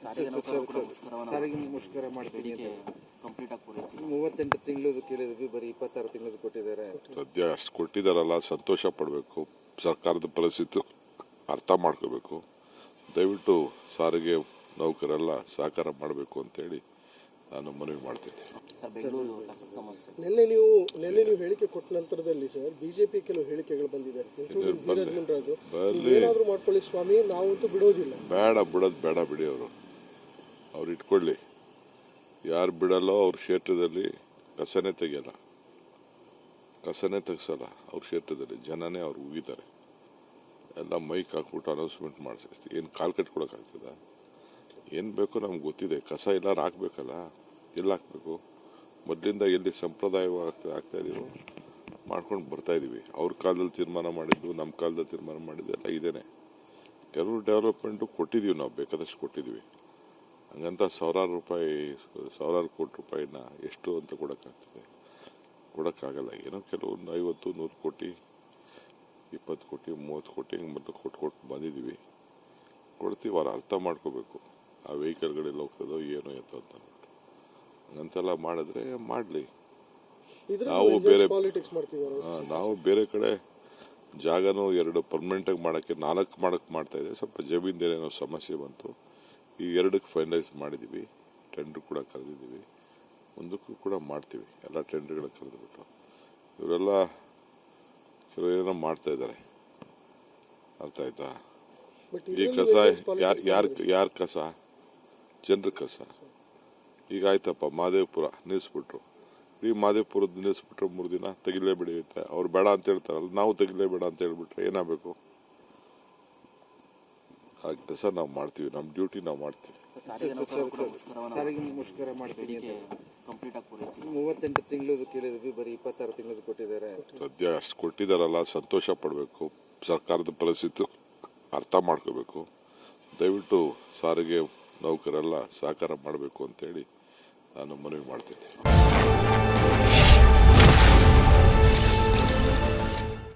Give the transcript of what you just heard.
ಸಾರಿಗೆ ಮುಷ್ಕರ ಮಾಡ್ತೀನಿ ಕಂಪ್ಲೀಟ್ ಆಗಿ ಪೂರೈಸಿ 38 ತಿಂಗಳು ಕೇಳಿದ್ವಿ, ಬರೀ 26 ತಿಂಗಳು ಕೊಟ್ಟಿದ್ದಾರೆ. ಸದ್ಯ ಅಷ್ಟು ಕೊಟ್ಟಿದ್ದಾರಲ್ಲ, ಸಂತೋಷ ಪಡಬೇಕು. ಸರ್ಕಾರದ ಪರಿಸ್ಥಿತಿ ಅರ್ಥ ಮಾಡ್ಕೋಬೇಕು. ದಯವಿಟ್ಟು ಸಾರಿಗೆ ನೌಕರೆಲ್ಲ ಸಹಕಾರ ಮಾಡಬೇಕು ಅಂತೇಳಿ ನಾನು ಮನವಿ ಮಾಡ್ತೀನಿ. ನಿನ್ನೆ ನೀವು ಹೇಳಿಕೆ ಕೊಟ್ಟ ನಂತರದಲ್ಲಿ ಸರ್ ಬಿಜೆಪಿ ಕೆಲವು ಹೇಳಿಕೆಗಳು ಬಂದಿದೆ. ಏನಾದರೂ ಮಾಡ್ಕೊಳ್ಳಿ ಸ್ವಾಮಿ, ನಾವಂತೂ ಬಿಡೋದಿಲ್ಲ. ಬಿಡೋದು ಬೇಡ, ಬಿಡಿ. ಅವ್ರು ಇಟ್ಕೊಳ್ಳಿ. ಯಾರು ಬಿಡಲ್ಲೋ ಅವ್ರ ಕ್ಷೇತ್ರದಲ್ಲಿ ಕಸನೇ ತೆಗಿಯಲ್ಲ, ಕಸನೇ ತೆಗ್ಸಲ್ಲ. ಅವ್ರ ಕ್ಷೇತ್ರದಲ್ಲಿ ಜನನೇ ಅವ್ರು ಉಗಿತಾರೆ. ಎಲ್ಲ ಮೈಕ್ ಹಾಕ್ಬಿಟ್ಟು ಅನೌನ್ಸ್ಮೆಂಟ್ ಮಾಡಿಸಿ ಏನು ಕಾಲ್ ಕಟ್ಕೊಳಕ್ಕಾಗ್ತದ? ಏನು ಬೇಕೋ ನಮ್ಗೆ ಗೊತ್ತಿದೆ. ಕಸ ಎಲ್ಲಾರು ಹಾಕ್ಬೇಕಲ್ಲ, ಎಲ್ಲಿ ಹಾಕ್ಬೇಕು? ಮೊದಲಿಂದ ಎಲ್ಲಿ ಸಂಪ್ರದಾಯವಾಗಿ ಆಗ್ತಾ ಇದೀವೋ ಮಾಡ್ಕೊಂಡು ಬರ್ತಾ ಇದೀವಿ. ಅವ್ರ ಕಾಲದಲ್ಲಿ ತೀರ್ಮಾನ ಮಾಡಿದ್ದು, ನಮ್ಮ ಕಾಲದಲ್ಲಿ ತೀರ್ಮಾನ ಮಾಡಿದ್ದು ಎಲ್ಲ ಇದೇನೆ. ಕೆಲವು ಡೆವಲಪ್ಮೆಂಟು ಕೊಟ್ಟಿದ್ದೀವಿ, ನಾವು ಬೇಕಾದಷ್ಟು ಕೊಟ್ಟಿದ್ದೀವಿ. ಹಂಗಂತ ಸಾವಿರಾರು ಕೋಟಿ ರೂಪಾಯಿನ ಎಷ್ಟು ಅಂತ ಕೊಡೋಕ್ಕಾಗ್ತದೆ? ಕೊಡೋಕ್ಕಾಗಲ್ಲ. ಏನೋ ಕೆಲವೊಂದು 50-100 ಕೋಟಿ, 20 ಕೋಟಿ, 30 ಕೋಟಿ ಹಿಂಗೆ ಮೊದಲು ಕೊಟ್ಟು ಬಂದಿದ್ದೀವಿ. ಕೊಡ್ತೀವಿ. ಅವ್ರು ಅರ್ಥ ಮಾಡ್ಕೋಬೇಕು. ಆ ವೆಹಿಕಲ್ಗಳೆಲ್ಲ ಹೋಗ್ತದೋ ಏನೋ ಎತ್ತ ಅಂತ ಹಂಗಂತೆಲ್ಲ ಮಾಡಿದ್ರೆ ಮಾಡಲಿ. ನಾವು ಬೇರೆ ಕಡೆ ಜಾಗನೂ 2 ಪರ್ಮನೆಂಟಾಗಿ ಮಾಡೋಕ್ಕೆ 4 ಮಾಡಕ್ಕೆ ಮಾಡ್ತಾ ಇದ್ದೆ. ಸ್ವಲ್ಪ ಜಮೀನ್ದೇನೇನೋ ಸಮಸ್ಯೆ ಬಂತು. ಈ 2ಕ್ಕೆ ಫೈನಲೈಸ್ ಮಾಡಿದ್ದೀವಿ. ಟೆಂಡರ್ ಕೂಡ ಕರೆದಿದ್ದೀವಿ. ಮುಂದಕ್ಕೂ ಕೂಡ ಮಾಡ್ತೀವಿ. ಎಲ್ಲ ಟೆಂಡರ್ಗಳ ಕರೆದುಬಿಟ್ಟು ಇವರೆಲ್ಲ ಕೆಲವೇನೋ ಮಾಡ್ತಾ ಇದ್ದಾರೆ. ಅರ್ಥ ಆಯ್ತಾ? ಈ ಕಸ ಯಾರ ಕಸ? ಜನರ ಕಸ. ಈಗ ಆಯ್ತಪ್ಪ, ಮಹದೇವಪುರ ನಿಲ್ಲಿಸ್ಬಿಟ್ರು. ಈ ಮಹದೇವಪುರದ ನಿಲ್ಲಿಸ್ಬಿಟ್ರೆ 3 ದಿನ ತೆಗಿಲೇಬೇಡಿ ಅಂತ ಅವ್ರು ಬೇಡ ಅಂತ ಹೇಳ್ತಾರಲ್ಲ, ನಾವು ತೆಗಿಲೇಬೇಡ ಅಂತ ಹೇಳ್ಬಿಟ್ರೆ ಏನಾಗಬೇಕು? ಆ ಕೆಲಸ ನಾವು ಮಾಡ್ತೀವಿ. ನಮ್ಮ ಡ್ಯೂಟಿ ನಾವು ಮಾಡ್ತೀವಿ. ಸಾರಿಗೆ ಮುಷ್ಕರ ಮಾಡ್ತೀನಿ ಕಂಪ್ಲೀಟ್ ಆಗಿ ಪೂರೈಸಿ 38 ತಿಂಗಳು ಕೇಳಿದ್ವಿ, ಬರೀ 26 ತಿಂಗಳು ಕೊಟ್ಟಿದ್ದಾರೆ. ಸದ್ಯ ಅಷ್ಟು ಕೊಟ್ಟಿದ್ದಾರಲ್ಲ, ಸಂತೋಷ ಪಡಬೇಕು. ಸರ್ಕಾರದ ಪರಿಸ್ಥಿತಿ ಅರ್ಥ ಮಾಡ್ಕೋಬೇಕು. ದಯವಿಟ್ಟು ಸಾರಿಗೆ ನೌಕರೆಲ್ಲ ಸಹಕಾರ ಮಾಡಬೇಕು ಅಂತೇಳಿ ನಾನು ಮನವಿ ಮಾಡ್ತೀನಿ.